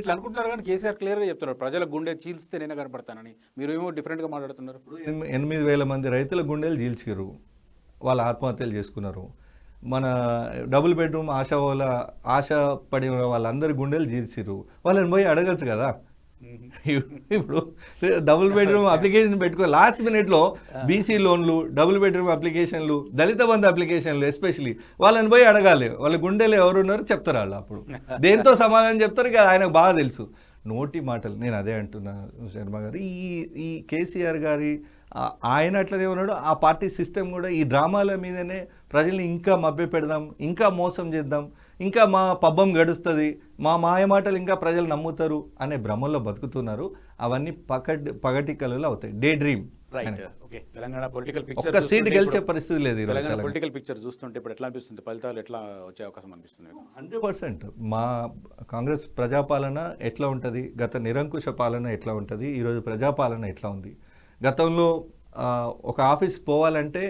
ఇట్లా అనుకుంటున్నారు కానీ కేసీఆర్ క్లియర్గా చెప్తున్నారు ప్రజల గుండె చీల్స్తే నేను కనపడతానని. మీరు ఏమో డిఫరెంట్గా మాట్లాడుతున్నారు. 8,000 మంది రైతుల గుండెలు చీల్చారు, వాళ్ళు ఆత్మహత్యలు చేసుకున్నారు. మన డబుల్ బెడ్రూమ్ ఆశ పడిన వాళ్ళందరి గుండెలు చీల్చారు. వాళ్ళని పోయి అడగచ్చు కదా. ఇప్పుడు డబుల్ బెడ్రూమ్ అప్లికేషన్ పెట్టుకో, లాస్ట్ మినిట్లో బీసీ లోన్లు, డబుల్ బెడ్రూమ్ అప్లికేషన్లు, దళిత బంధు అప్లికేషన్లు ఎస్పెషలీ వాళ్ళని పోయి అడగాలి. వాళ్ళ గుండెలు ఎవరున్నారో చెప్తారు వాళ్ళు. అప్పుడు దేంతో సమాధానం చెప్తారు కదా, ఆయనకు బాగా తెలుసు. నోటి మాటలు. నేను అదే అంటున్నా శర్మ గారు, ఈ కేసీఆర్ గారి ఆయన అట్లనే ఉన్నాడు. ఆ పార్టీ సిస్టమ్ కూడా ఈ డ్రామాల మీదనే ప్రజల్ని ఇంకా మభ్య పెడదాం, ఇంకా మోసం చేద్దాం, ఇంకా మా పబ్బం గడుస్తుంది, మా మాయ మాటలు ఇంకా ప్రజలు నమ్ముతారు అనే భ్రమల్లో బతుకుతున్నారు. అవన్నీ పగటి కళలు అవుతాయి, day dream. Telangana political picture, ఒక్క సీట్ గెలిచే పరిస్థితి లేదు. తెలంగాణ పొలిటికల్ పిక్చర్ చూస్తుంటే ఇప్పుడు ఎట్లా అనిపిస్తుంది? ఫలితాలు ఎట్లా వచ్చే అవకాశం అనిపిస్తుంది? 100% మా కాంగ్రెస్ ప్రజాపాలన ఎట్లా ఉంటుంది, గత నిరంకుశ పాలన ఎట్లా ఉంటుంది, ఈరోజు ప్రజాపాలన ఎట్లా ఉంది. గతంలో ఒక ఆఫీస్ పోవాలంటే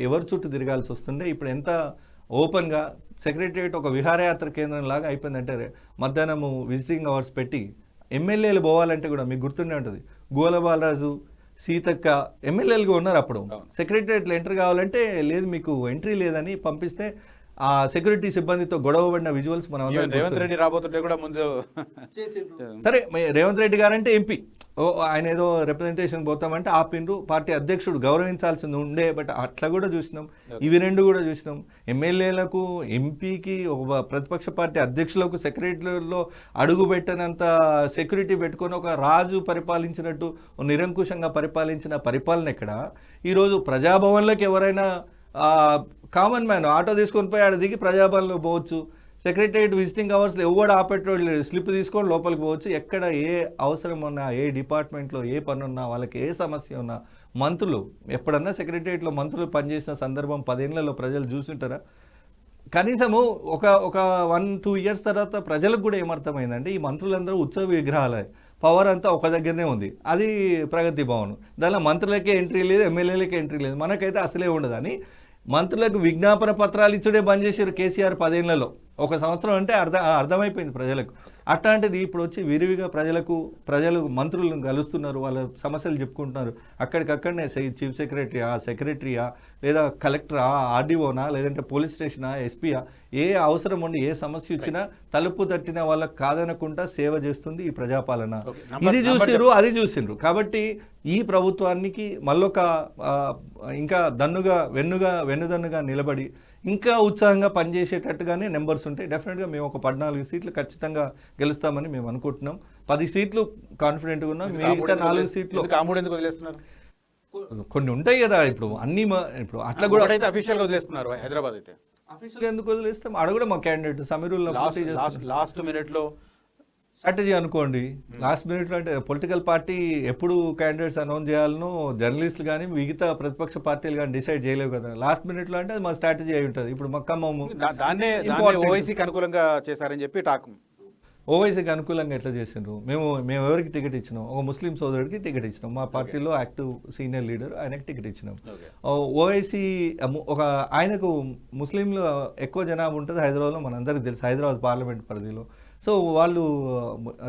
ఎవరి చుట్టూ తిరగాల్సి వస్తుండే, ఇప్పుడు ఎంత ఓపెన్గా సెక్రటరియట్ ఒక విహారయాత్ర కేంద్రం లాగా అయిపోయిందంటే, మధ్యాహ్నము విజిటింగ్ అవర్స్ పెట్టి ఎమ్మెల్యేలు పోవాలంటే కూడా మీకు గుర్తుండే ఉంటుంది, గోల బాలరాజు, సీతక్క ఎమ్మెల్యేలుగా ఉన్నారు. అప్పుడు సెక్రటరియట్లో ఎంటర్ కావాలంటే లేదు, మీకు ఎంట్రీ లేదని పంపిస్తే ఆ సెక్యూరిటీ సిబ్బందితో గొడవ పడిన విజువల్స్ మనం రేవంత్ రెడ్డి రాబోతుంటే కూడా ముందు సరే, రేవంత్ రెడ్డి గారంటే ఎంపీ, ఆయన ఏదో రిప్రజెంటేషన్ పోతామంటే ఆపిండ్రు. పార్టీ అధ్యక్షుడు గౌరవించాల్సింది ఉండే, బట్ అట్లా కూడా చూసినాం. ఇవి రెండు కూడా చూసినాం. ఎమ్మెల్యేలకు, ఎంపీకి, ఒక ప్రతిపక్ష పార్టీ అధ్యక్షులకు సెక్రటరీలో అడుగు పెట్టినంత సెక్యూరిటీ పెట్టుకొని ఒక రాజు పరిపాలించినట్టు నిరంకుశంగా పరిపాలించిన పరిపాలన ఎక్కడ? ఈరోజు ప్రజాభవన్లకు ఎవరైనా కామన్ మ్యాన్ ఆటో తీసుకొని పోయి ఆడ దిగి ప్రజాభవన్లో పోవచ్చు. సెక్రటరియట్ విజిటింగ్ అవర్స్లో ఎవడు ఆపేటోళ్ళు స్లిప్ తీసుకొని లోపలికి పోవచ్చు. ఎక్కడ ఏ అవసరం ఉన్నా, ఏ డిపార్ట్మెంట్లో ఏ పని ఉన్నా, వాళ్ళకి ఏ సమస్య ఉన్నా, మంత్రులు ఎప్పుడన్నా సెక్రటరియట్లో మంత్రులు పనిచేసిన సందర్భం 10 ఏళ్లలో ప్రజలు చూసుంటారా? కనీసము ఒక 1-2 ఇయర్స్ తర్వాత ప్రజలకు కూడా ఏమర్థమైందంటే, ఈ మంత్రులందరూ ఉత్సవ విగ్రహాలే, పవర్ అంతా ఒక దగ్గరనే ఉంది. అది ప్రగతి భవన్, దానిలో మంత్రులకే ఎంట్రీ లేదు, ఎమ్మెల్యేలకే ఎంట్రీ లేదు, మనకైతే అసలే ఉండదు అని మంత్రులకు విజ్ఞాపన పత్రాలు ఇచ్చుడే బంద్ చేశారు కేసీఆర్ 10 ఏళ్లలో. 1 సంవత్సరం అంటే అర్థమైపోయింది ప్రజలకు. అట్లాంటిది ఇప్పుడు వచ్చి విరివిగా ప్రజలు మంత్రులను కలుస్తున్నారు, వాళ్ళ సమస్యలు చెప్పుకుంటున్నారు. అక్కడికక్కడనే చీఫ్ సెక్రటరీయా లేదా కలెక్టరా, ఆర్డీఓనా, లేదంటే పోలీస్ స్టేషనా, ఎస్పీయా, ఏ అవసరం ఉండి ఏ సమస్య వచ్చినా తలుపు తట్టిన వాళ్ళకి కాదనకుండా సేవ చేస్తుంది ఈ ప్రజాపాలన. ఇది చూసిండ్రు, అది చూసిండ్రు. కాబట్టి ఈ ప్రభుత్వానికి మళ్ళొక ఇంకా వెన్నుదన్నుగా నిలబడి ఇంకా ఉత్సాహంగా పనిచేసేటట్టుగానే నెంబర్స్ ఉంటాయి. డెఫినెట్గా మేము ఒక 14 సీట్లు ఖచ్చితంగా గెలుస్తామని మేము అనుకుంటున్నాం. 10 సీట్లు కాన్ఫిడెంట్గా ఉన్నాం. మిగతా 4 సీట్లు కొన్ని ఉంటాయి కదా. ఇప్పుడు అన్ని ఇప్పుడు అట్లా కూడా అఫీషియల్గా వదిలేస్తున్నారు. హైదరాబాద్ అయితే అఫీషియల్గా ఎందుకు వదిలేస్తాం? ఆడ కూడా మా క్యాండిడేట్ సమీరుల్లా లాస్ట్ మినిట్లో స్ట్రాటజీ అనుకోండి. లాస్ట్ మినిట్లో అంటే పొలిటికల్ పార్టీ ఎప్పుడు క్యాండిడేట్స్ అనౌన్స్ చేయాలనో జర్నలిస్టులు కానీ మిగతా ప్రతిపక్ష పార్టీలు కానీ డిసైడ్ చేయలేవు కదా. లాస్ట్ మినిట్లో అంటే మా స్ట్రాటజీ అయి ఉంటుంది. ఇప్పుడు మా ఖమ్మము దాన్నే ఓవైసీకి అనుకూలంగా చేశారని చెప్పి టాక్. ఓవైసీకి అనుకూలంగా ఎట్లా చేసిండ్రు? మేము ఎవరికి టికెట్ ఇచ్చినాం? ఒక ముస్లిం సోదరుడికి టికెట్ ఇచ్చినాం. మా పార్టీలో యాక్టివ్ సీనియర్ లీడర్, ఆయనకి టికెట్ ఇచ్చినాం. ఓవైసీ ఆయనకు ముస్లింలు ఎక్కువ జనాభా ఉంటుంది హైదరాబాద్లో, మనందరికీ తెలుసు, హైదరాబాద్ పార్లమెంట్ పరిధిలో. సో వాళ్ళు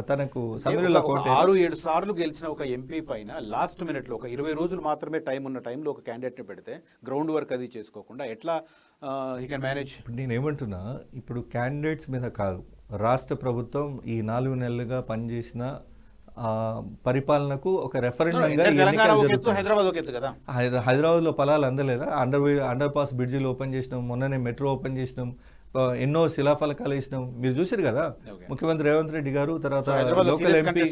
తనకు 6-7 సార్లు గెలిచిన ఒక ఎంపీ పైన లాస్ట్ మినిట్లో ఒక 20 రోజులు మాత్రమే టైం ఉన్న టైంలో ఒక క్యాండిడేట్ని పెడితే గ్రౌండ్ వర్క్ అది చేసుకోకుండా ఎట్లా హీ కెన్ మేనేజ్? నేను ఏమంటున్నా, ఇప్పుడు క్యాండిడేట్స్ మీద కాదు, రాష్ట్ర ప్రభుత్వం ఈ 4 నెలలుగా పనిచేసిన పరిపాలనకు ఒక రెఫరెండంగా హైదరాబాద్లో ఫలాలు అందలేదా? అండర్ పాస్ బ్రిడ్జిలు ఓపెన్ చేసినాం, మొన్ననే మెట్రో ఓపెన్ చేసినాం, ఎన్నో శిలాఫలకాలు వేసినాం. మీరు చూసారు కదా, ముఖ్యమంత్రి రేవంత్ రెడ్డి గారు, తర్వాత లోకల్ ఎంపీ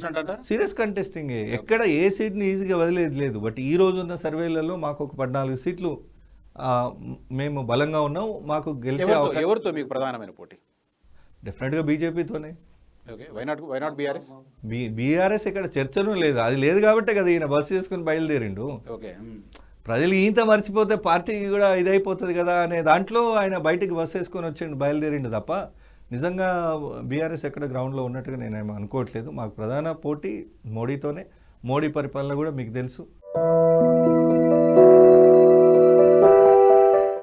సీరియస్ కంటెస్టింగ్. ఎక్కడ ఏ సీట్ని ఈజీగా వదిలేదు లేదు. బట్ ఈ రోజు ఉన్న సర్వేలలో మాకు ఒక 14 సీట్లు మేము బలంగా ఉన్నాం. మాకు గెలిచే ఎవరితో మీకు ప్రధానమైన పోటీ? డెఫినెట్గా బీజేపీతోనే. బీఆర్ఎస్ ఇక్కడ చర్చను లేదు, అది లేదు కాబట్టే కదా ఈయన బస్సు చేసుకుని బయలుదేరిండు. ప్రజలు ఈత మర్చిపోతే పార్టీ కూడా ఇదైపోతుంది కదా అనే దాంట్లో ఆయన బయటికి బస్సు వేసుకొని వచ్చిండు, బయలుదేరిండు తప్ప నిజంగా బీఆర్ఎస్ ఎక్కడ గ్రౌండ్లో ఉన్నట్టుగా నేనేమో అనుకోవట్లేదు. మాకు ప్రధాన పోటీ మోడీతోనే. మోడీ పరిపాలన కూడా మీకు తెలుసు.